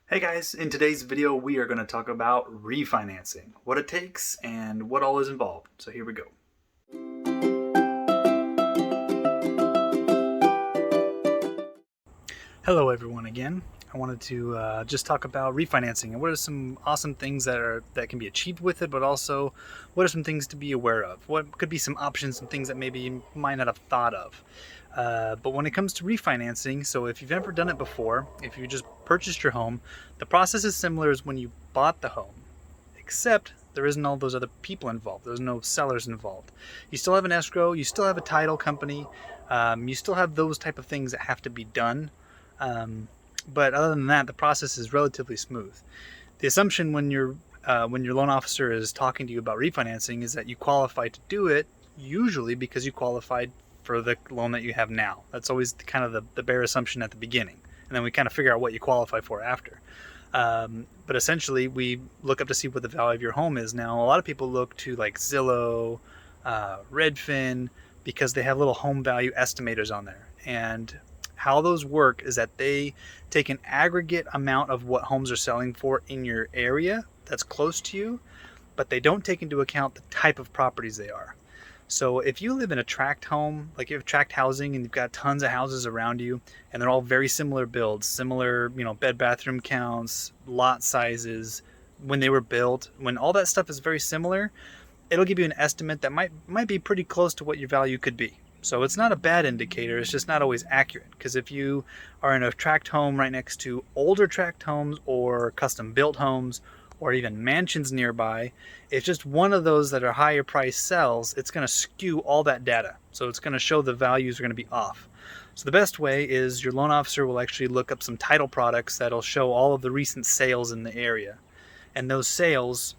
Hey guys, in today's video we are going to talk about refinancing, what it takes and what all is involved. So here we go. Hello everyone again. I wanted to just talk about refinancing and what are some awesome things that can be achieved with it, but also what are some things to be aware of. What could be some options and things that maybe you might not have thought of. But when it comes to refinancing, so if you've ever done it before, if you just purchased your home, the process is similar as when you bought the home, except there isn't all those other people involved. There's no sellers involved. You still have an escrow, you still have a title company, you still have those type of things that have to be done. But other than that, the process is relatively smooth. The assumption when your loan officer is talking to you about refinancing is that you qualify to do it, usually because you qualified for the loan that you have now. That's always kind of the bare assumption at the beginning, and then we kind of figure out what you qualify for after. But essentially, we look up to see what the value of your home is. Now, a lot of people look to like Zillow, Redfin, because they have little home value estimators on there. And how those work is that they take an aggregate amount of what homes are selling for in your area that's close to you, but they don't take into account the type of properties they are. So if you live in a tract home, like you have tract housing and you've got tons of houses around you and they're all very similar builds, similar, bed bathroom counts, lot sizes, when they were built, when all that stuff is very similar, it'll give you an estimate that might be pretty close to what your value could be. So it's not a bad indicator, it's just not always accurate, because if you are in a tract home right next to older tract homes or custom built homes or even mansions nearby, if just one of those that are higher price sells, it's going to skew all that data. So it's going to show the values are going to be off. So the best way is your loan officer will actually look up some title products that'll show all of the recent sales in the area. And those sales,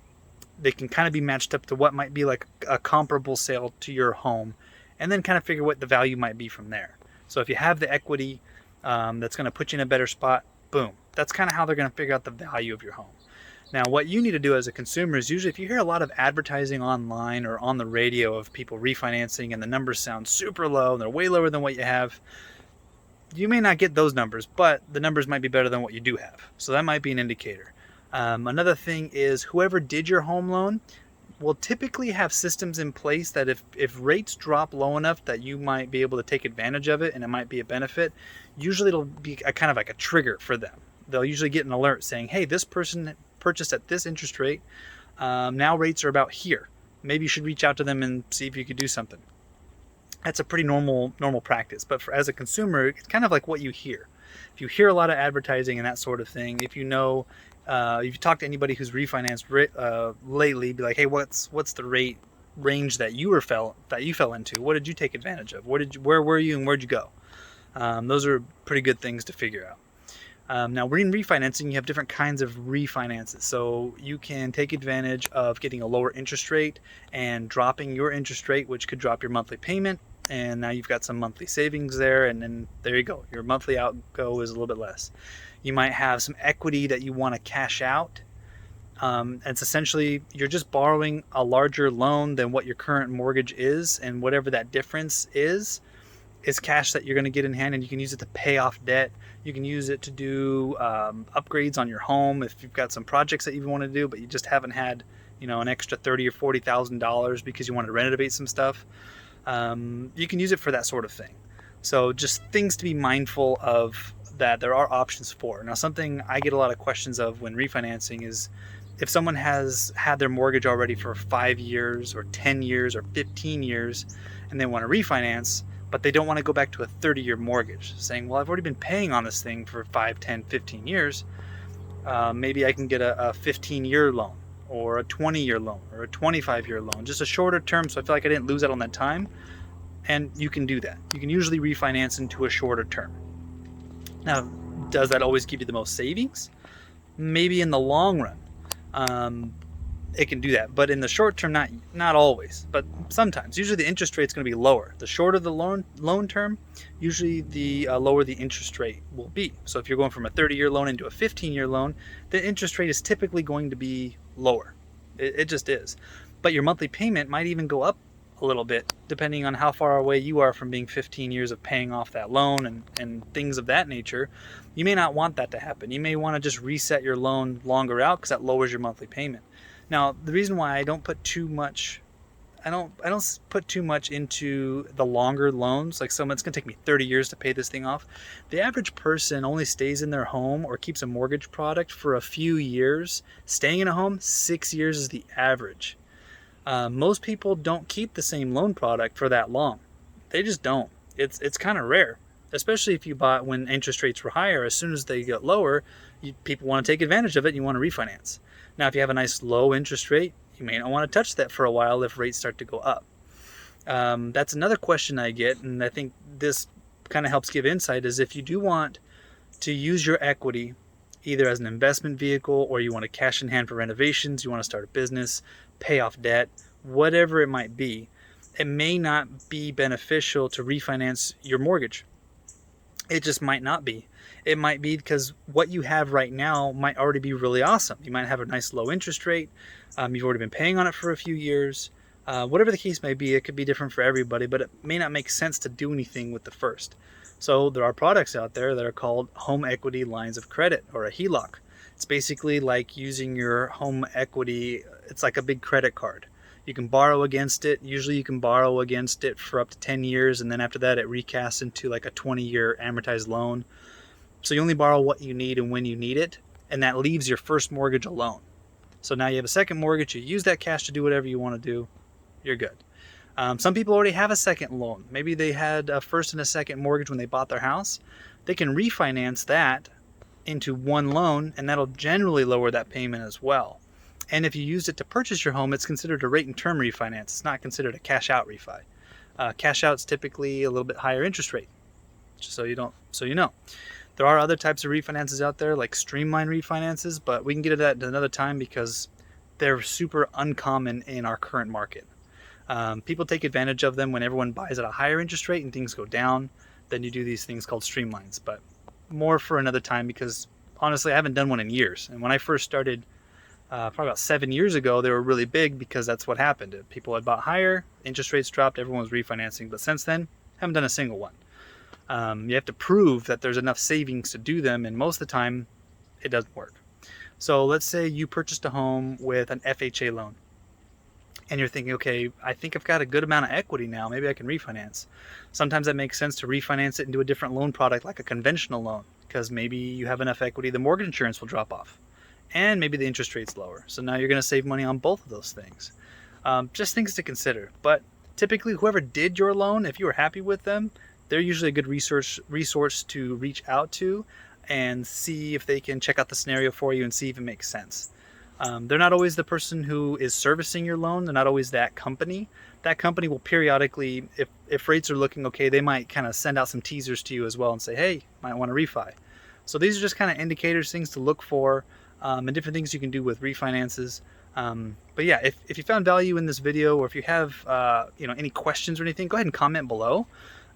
they can kind of be matched up to what might be like a comparable sale to your home, and then kind of figure what the value might be from there. So if you have the equity that's going to put you in a better spot, boom. That's kind of how they're going to figure out the value of your home. Now, what you need to do as a consumer is usually if you hear a lot of advertising online or on the radio of people refinancing and the numbers sound super low and they're way lower than what you have, you may not get those numbers, but the numbers might be better than what you do have. So that might be an indicator. Another thing is whoever did your home loan will typically have systems in place that if rates drop low enough that you might be able to take advantage of it and it might be a benefit, usually it'll be a kind of like a trigger for them. They'll usually get an alert saying, hey, this person purchased at this interest rate. Now rates are about here. Maybe you should reach out to them and see if you could do something. That's a pretty normal practice. But as a consumer, it's kind of like what you hear. If you hear a lot of advertising and that sort of thing, if you if you talk to anybody who's refinanced lately, be like, hey, what's the rate range that you fell into? What did you take advantage of? Where were you and where'd you go? Those are pretty good things to figure out. Now, in refinancing, you have different kinds of refinances. So you can take advantage of getting a lower interest rate and dropping your interest rate, which could drop your monthly payment. And now you've got some monthly savings there. And then there you go. Your monthly outgo is a little bit less. You might have some equity that you want to cash out. It's essentially you're just borrowing a larger loan than what your current mortgage is. And whatever that difference is cash that you're going to get in hand, and you can use it to pay off debt. You can use it to do upgrades on your home if you've got some projects that you want to do, but you just haven't had an extra $30,000 or $40,000 because you wanted to renovate some stuff. You can use it for that sort of thing. So just things to be mindful of that there are options for. Now, something I get a lot of questions of when refinancing is if someone has had their mortgage already for 5 years or 10 years or 15 years and they want to refinance, but they don't want to go back to a 30-year mortgage, saying, well, I've already been paying on this thing for 5, 10, 15 years. Maybe I can get a 15-year loan or a 20-year loan or a 25-year loan, just a shorter term, so I feel like I didn't lose out on that time. And you can do that. You can usually refinance into a shorter term. Now, does that always give you the most savings? Maybe in the long run. It can do that, but in the short term, not always, but sometimes. Usually the interest rate is going to be lower. The shorter the loan term, usually the lower the interest rate will be. So if you're going from a 30-year loan into a 15-year loan, the interest rate is typically going to be lower. It just is. But your monthly payment might even go up a little bit, depending on how far away you are from being 15 years of paying off that loan and things of that nature. You may not want that to happen. You may want to just reset your loan longer out because that lowers your monthly payment. Now, the reason why I don't put too much put too much into the longer loans. Like, it's going to take me 30 years to pay this thing off. The average person only stays in their home or keeps a mortgage product for a few years. Staying in a home, 6 years is the average. Most people don't keep the same loan product for that long. They just don't. It's kind of rare, especially if you bought when interest rates were higher. As soon as they get lower, people want to take advantage of it and you want to refinance. Now, if you have a nice low interest rate, you may not want to touch that for a while if rates start to go up. That's another question I get, and I think this kind of helps give insight, is if you do want to use your equity either as an investment vehicle, or you want to cash in hand for renovations, you want to start a business, pay off debt, whatever it might be, it may not be beneficial to refinance your mortgage. It just might not be. It might be because what you have right now might already be really awesome. You might have a nice low interest rate. You've already been paying on it for a few years. Whatever the case may be, it could be different for everybody, but it may not make sense to do anything with the first. So there are products out there that are called home equity lines of credit, or a HELOC. It's basically like using your home equity. It's like a big credit card. You can borrow against it. Usually you can borrow against it for up to 10 years, and then after that it recasts into like a 20-year amortized loan. So you only borrow what you need and when you need it, and that leaves your first mortgage alone. So now you have a second mortgage, you use that cash to do whatever you want to do, you're good. Some people already have a second loan. Maybe they had a first and a second mortgage when they bought their house. They can refinance that into one loan, and that'll generally lower that payment as well. And if you used it to purchase your home, it's considered a rate and term refinance. It's not considered a cash out refi. Cash out's typically a little bit higher interest rate, just so you know. There are other types of refinances out there, like streamline refinances, but we can get into that another time because they're super uncommon in our current market. People take advantage of them when everyone buys at a higher interest rate and things go down. Then you do these things called streamlines, but more for another time, because honestly I haven't done one in years. And when I first started, probably about 7 years ago, they were really big because that's what happened. People had bought higher, interest rates dropped, everyone was refinancing. But since then, I haven't done a single one. You have to prove that there's enough savings to do them, and most of the time it doesn't work. So let's say you purchased a home with an FHA loan, and you're thinking, okay, I think I've got a good amount of equity now, maybe I can refinance. Sometimes that makes sense to refinance it into a different loan product, like a conventional loan, because maybe you have enough equity, the mortgage insurance will drop off, and maybe the interest rate's lower. So now you're going to save money on both of those things. Just things to consider. But typically, whoever did your loan, if you were happy with them, they're usually a good resource to reach out to and see if they can check out the scenario for you and see if it makes sense. They're not always the person who is servicing your loan. They're not always that company. That company will periodically, if rates are looking okay, they might kind of send out some teasers to you as well and say, hey, might want to refi. So these are just kind of indicators, things to look for, and different things you can do with refinances. But yeah, if you found value in this video, or if you have any questions or anything, go ahead and comment below.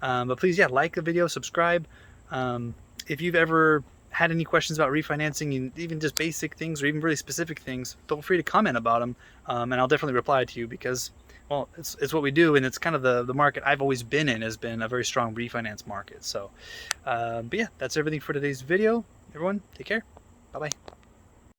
But please, yeah, like the video, subscribe. If you've ever had any questions about refinancing, and even just basic things or even really specific things, feel free to comment about them, and I'll definitely reply to you, because, well, it's what we do, and it's kind of the market I've always been in, has been a very strong refinance market. So, but yeah, that's everything for today's video. Everyone, take care. Bye-bye.